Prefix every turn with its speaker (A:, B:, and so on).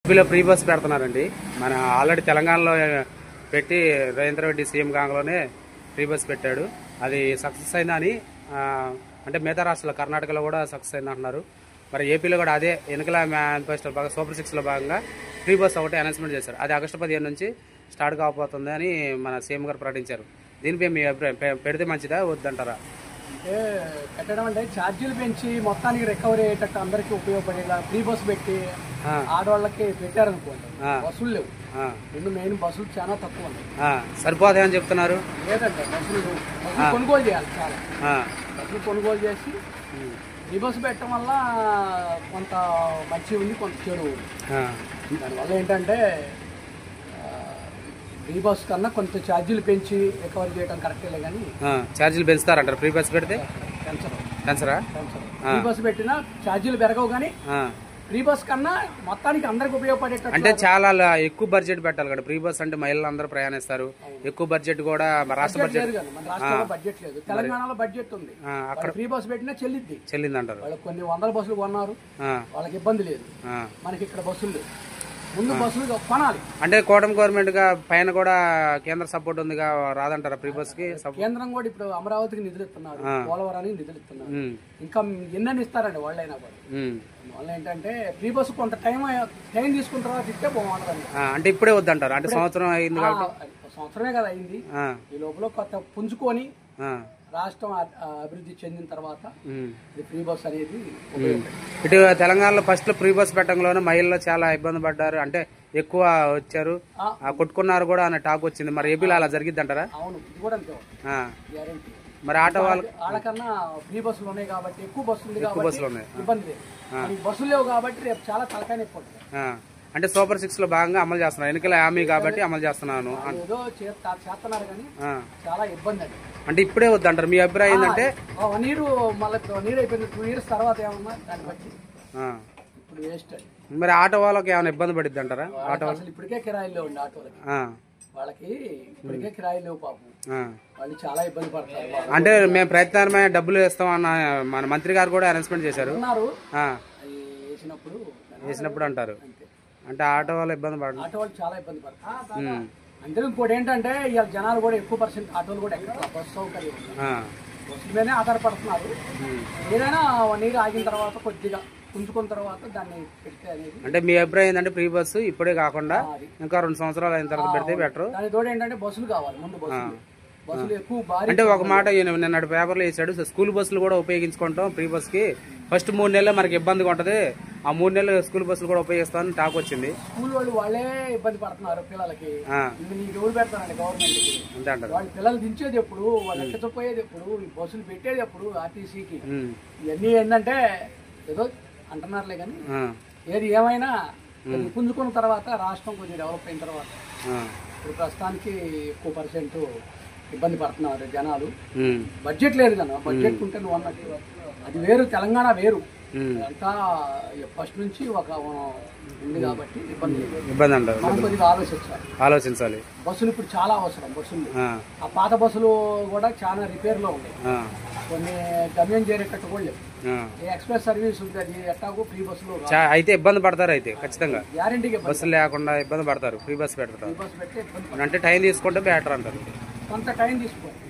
A: ఏపీలో free bus పెడుతున్నారండి. మన ఆల్రెడీ తెలంగాణలో పెట్టి రేవంత్ రెడ్డి సీఎం కాంగ్లోనే ఫ్రీ బస్ పెట్టాడు. అది సక్సెస్ అయిందా అని అంటే మిగతా రాష్ట్రాల్లో కర్ణాటకలో కూడా సక్సెస్ అయింది అంటున్నారు. మరి ఏపీలో కూడా అదే ఎన్నికల మేనిఫెస్టో బాగా సూపర్ 6లో భాగంగా ఫ్రీ బస్ ఒకటి అనౌన్స్మెంట్ చేశారు. అది ఆగస్టు 15 నుంచి స్టార్ట్ కాబోతుంది అని మన సీఎం గారు ప్రకటించారు. దీనిపై మీ అభిప్రాయం, పెడితే మంచిదా వద్దంటారా?
B: అంటే పెట్టడం అంటే ఛార్జీలు పెంచి మొత్తానికి రికవరీ అయ్యేటట్టు అందరికీ ఉపయోగపడేలా ఫ్రీ బస్ పెట్టి ఆడవాళ్ళకి పెట్టారనుకోండి. బస్సులు లేవు, రెండు మెయిన్ బస్సులు చాలా తక్కువ ఉన్నాయి.
A: సరిపోతాయని చెప్తున్నారు.
B: లేదంటే బస్సులు కొనుగోలు చేయాలి, చాలా బస్సులు కొనుగోలు చేసి ఫ్రీ బస్సు పెట్టడం వల్ల కొంత మంచి ఉంది, కొంత చెడు ఉంది. దానివల్ల ఏంటంటే ఫ్రీ బస్ కన్నా కొంత ఛార్జీలు పెంచి రికవర్ చేయడం కరెక్టే, కానీ
A: ఛార్జీలు పెంచుతారంటారు ఫ్రీ బస్ పెడితే? పెంచరా?
B: ఫ్రీ బస్ పెట్టినా ఛార్జీలు పెరగవు, కానీ ఫ్రీ బస్ కన్నా మొత్తానికి అందరికి ఉపయోగపడేటట్టు.
A: అంటే చాలా ఎక్కువ బడ్జెట్ పెట్టాలి కదా ఫ్రీ బస్ అంటే, మహిళలు అందరూ ప్రయాణిస్తారు. ఎక్కువ బడ్జెట్ కూడా రాష్ట్ర బడ్జెట్
B: బడ్జెట్ లేదు, తెలంగాణలో బడ్జెట్ ఉంది. అక్కడ ఫ్రీ బస్ పెట్టినా చెల్లింది
A: అంటారు.
B: వాళ్ళకి కొన్ని వందల బస్సులు కొన్నారు, వాళ్ళకి ఇబ్బంది లేదు. మనకి ఇక్కడ బస్సులు లేవు, ముందు బస్సులు కొనాలి.
A: అంటే కూటమి గవర్నమెంట్ గా పైన కూడా కేంద్ర సపోర్ట్ ఉంది రాదంటారా ఫ్రీ బస్ కి?
B: కేంద్రం కూడా ఇప్పుడు అమరావతికి నిధులు ఇస్తున్నారు, పోలవరానికి నిధులు ఇస్తున్నారు. ఇంకా ఎన్నని ఇస్తారండి వాళ్ళైనా కూడా. వాళ్ళు ఏంటంటే ఫ్రీ బస్ కొంత టైం తీసుకున్న తర్వాత ఇస్తే బాగుంటుంది.
A: అంటే ఇప్పుడే వద్దంటారు? అంటే సంవత్సరం అయింది కాబట్టి.
B: సంవత్సరమే కదా అయింది, ఈ లోపల కొత్త పుంజుకొని రాష్ట్రం అభివృద్ధి చెందిన తర్వాత ఫ్రీ బస్ అనేది.
A: ఇటు తెలంగాణలో ఫస్ట్ ఫ్రీ బస్ పెట్టడంలోనే మహిళలు చాలా ఇబ్బంది పడ్డారు, అంటే ఎక్కువ వచ్చారు, కొట్టుకున్నారు కూడా అనే టాక్ వచ్చింది. మరి ఏపీలో అలా జరిగిద్ది అంటారా?
B: అవును, ఇది కూడా అంతే గ్యారెంటీ.
A: మరి ఆటో
B: వాళ్ళకన్నా ఫ్రీ బస్సులు ఉన్నాయి కాబట్టి ఎక్కువ బస్సులు ఉన్నాయి, ఇబ్బంది లేదు. బస్సులు లేవు కాబట్టి రేపు చాలా తలకాయ నొప్పి.
A: అంటే సూపర్ 6 లో భాగంగా అమలు చేస్తున్నారు, ఎన్నికల హామీ కాబట్టి అమలు చేస్తున్నాను
B: ఏదో చేస్తున్నారు, కానీ చాలా ఇబ్బంది అండి.
A: అంటే ఇప్పుడే వద్దంటారు? మీ అభిప్రాయం ఏంటంటే
B: నీరు మళ్ళీ నీరు అయిపోయింది, 2 years తర్వాత ఏమన్నా దాన్ని బట్టి ఇప్పుడు వేస్ట్ అండి.
A: మరి ఆటో వాళ్ళకి ఏమైనా ఇబ్బంది పడిద్ది అంటారా? ఆటో వాళ్ళు
B: ఇప్పటికే కిరాయిలు ఉండి ఆటోలకి, వాళ్ళకి ఇప్పటికే కిరాయిలు లేవు పాపం, వాళ్ళు చాలా ఇబ్బంది పడతారు.
A: అంటే మేము ప్రయత్నమైన డబ్బులు ఇస్తాం అన్న మన మంత్రి గారు కూడా అనౌన్స్మెంట్ చేశారు. వేసినప్పుడు అంటారు. అంటే ఆటో వాళ్ళు ఇబ్బంది పడతారు,
B: ఆటో వాళ్ళు చాలా ఇబ్బంది పడతారు. అంటే ఇంకోటి ఏంటంటే ఇవాళ జనాలు కూడా ఎక్కువ % ఆటోలు కూడా ఎక్కడ బస్సు సౌకర్యం బస్సుల మీదనే ఆధారపడుతున్నారు. ఏదైనా నీరు ఆగిన తర్వాత కొద్దిగా పుంజుకున్న తర్వాత దాన్ని పెడితే అనేది. అంటే
A: మీ అభిప్రాయం ఏంటంటే ఫ్రీ బస్సు ఇప్పుడే కాకుండా ఇంకా 2 సంవత్సరాలు అయిన తర్వాత పెడితే బెటర్.
B: దాని తోడు ఏంటంటే బస్సులు కావాలి, ముందు బస్సులు ఎక్కువ భారీ.
A: అంటే ఒక మాట నిన్నటి పేపర్లో వేసాడు, స్కూల్ బస్సులు కూడా ఉపయోగించుకుంటాం ఫ్రీ బస్ కి. ఫస్ట్ 3 నెలలు మనకి ఇబ్బందిగా ఉంటది, ఆ 3 నెలలు స్కూల్ బస్సులు కూడా ఉపయోగిస్తామని టాక్ వచ్చింది.
B: స్కూల్ వాళ్ళు వాళ్ళే ఇబ్బంది పడుతున్నారు పిల్లలకి. నీకు ఎవరు పెడతారండి గవర్నమెంట్? వాళ్ళు పిల్లలు దించేది ఎప్పుడు, వాళ్ళు ఎక్కకపోయేది ఎప్పుడు, బస్సులు పెట్టేది ఎప్పుడు ఆర్టీసీకి? ఇవన్నీ ఏంటంటే ఏదో అంటున్నారులే, కానీ ఏది ఏమైనా పుంజుకున్న తర్వాత రాష్ట్రం కొంచెం డెవలప్ అయిన తర్వాత ఇప్పుడు ప్రస్తుతానికి ఎక్కువ % ఇబ్బంది పడుతున్నారు జనాలు. బడ్జెట్ లేదు కదా, బడ్జెట్ ఉంటే నువ్వు అన్నట్టు అది వేరు, తెలంగాణ వేరు. అంతా ఫస్ట్ నుంచి ఒక ఉంది కాబట్టి
A: ఇబ్బంది అంటారు.
B: మనం కొద్దిగా
A: ఆలోచించాలి.
B: బస్సులు ఇప్పుడు చాలా అవసరం. బస్సులు ఆ పాత బస్సులు కూడా చాలా రిపేర్ లో ఉన్నాయి, కొన్ని గమ్యం చేరేటట్టు కూడా లేవు. ఎక్స్ప్రెస్ సర్వీస్ ఉంటుంది, ఎట్టాగో ఫ్రీ బస్సులు
A: అయితే ఇబ్బంది పడతారు. అయితే ఖచ్చితంగా
B: గ్యారెంటీగా
A: బస్సులు లేకుండా ఇబ్బంది పడతారు, ఫ్రీ బస్ పెడతారు.
B: ఫ్రీ బస్ పెడితే
A: అంటే టైం తీసుకుంటే బెటర్ అంటారు,
B: కొంత టైం తీసుకోవాలి.